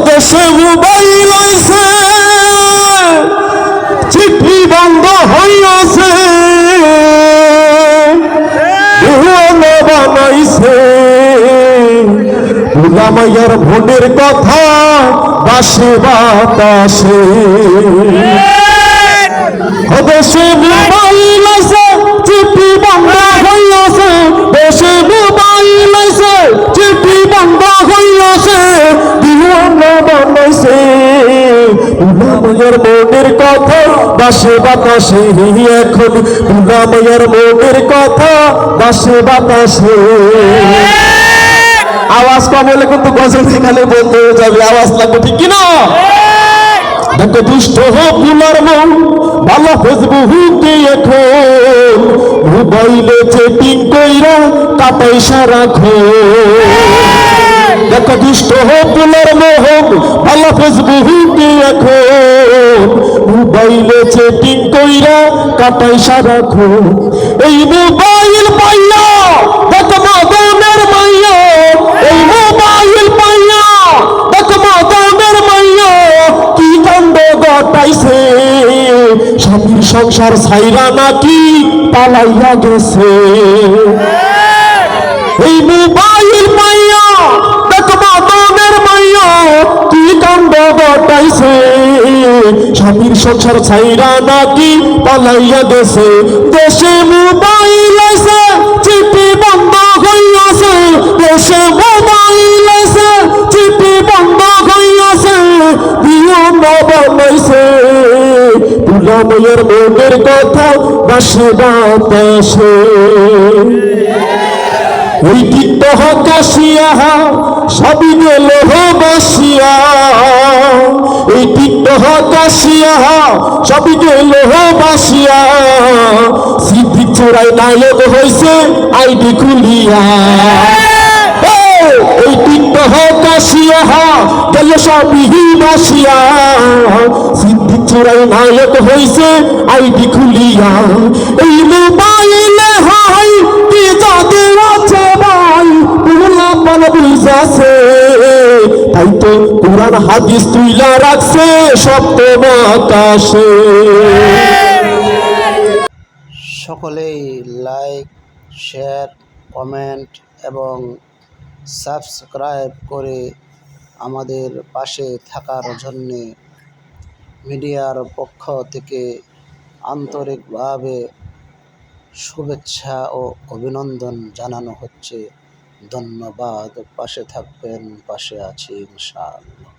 দেশে মোবাইল আইছে, চিঠি বন্ধ হইয়াছে, বানাইছে মাইয়ার ভোটের কথা বাসে বাতাসে। দেশে মোবাইল আছে, চিঠি বন্ধ হইয়াছে, দেশে মোবাইল আছে, চিঠি বন্ধ হইয়াছে, দিওয়ানা বানাইছে মাইয়ার ভোটের কথা বাসে বাতাসে। এখন মাইয়ার ভোটের কথা বাসে বাতাসে। আওয়াজ কম হলে কিন্তু গজল সেখানে বলতে যাবে, আওয়াজ লাগবে, ঠিক কিনা? দেখো দুষ্ট হোক বুলার মন ভালো ফেসবুকে এখন মোবাইলে চেটিং কইরা কাটাই সারাক্ষণ। দেখো দুষ্ট হোক বুলার মোহন ভালো ফেসবুকে এখন মোবাইলে চেটিং কইরা কাটাই সারাক্ষণ। এই মোবাইল পাইয়া দেখো মদনের মাইয়া, এই মোবাইল পাইয়া দেখো মদনের মাইয়া কি কাণ্ড ঘটাইছে, স্বামীর সংসার ছাইরা নাকি পালাইয়া গেছে। এই মোবাইল পাইয়া দেখো মদনের মাইয়া কি কাণ্ড ঘটাইছে, স্বামীর সংসার ছাইরা নাকি পালাইয়া গেছে। দেশে মোবাইল আছে, চিঠি বন্ধ হইয়াছে, দেশে মোবাইল আছে, চিঠি বন্ধ হইয়াছে, দিওয়ানা বানাইছে মাইয়ার মনের কথা বাসে বাতাসে। ওই টিকটক কাশিয়া সবই গেল বাসিয়া, এই টিকটক কাশিয়া সবই গেল বাসিয়া, সিদ্দিক চোরাই নায়ক হইছে আইডি খুলিয়া। এই টিকটক কাশিয়া গেল সবই বাসিয়া, সিদ্দিক চোরাই নায়ক হইছে আইডি খুলিয়া। এই মোবাইলে হাই কি জাদু আছে ভাই পুলাপান বুঝাছে, তাই তো কোরআন হাদিস তুইলা রাখছে সপ্তম আকাশে। সকলেই লাইক, শেয়ার, কমেন্ট এবং সাবস্ক্রাইব করে আমাদের পাশে থাকার জন্যে মিডিয়ার পক্ষ থেকে আন্তরিকভাবে শুভেচ্ছা ও অভিনন্দন জানানো হচ্ছে। ধন্যবাদ। পাশে থাকবেন, পাশে আছি ইনশাআল্লাহ।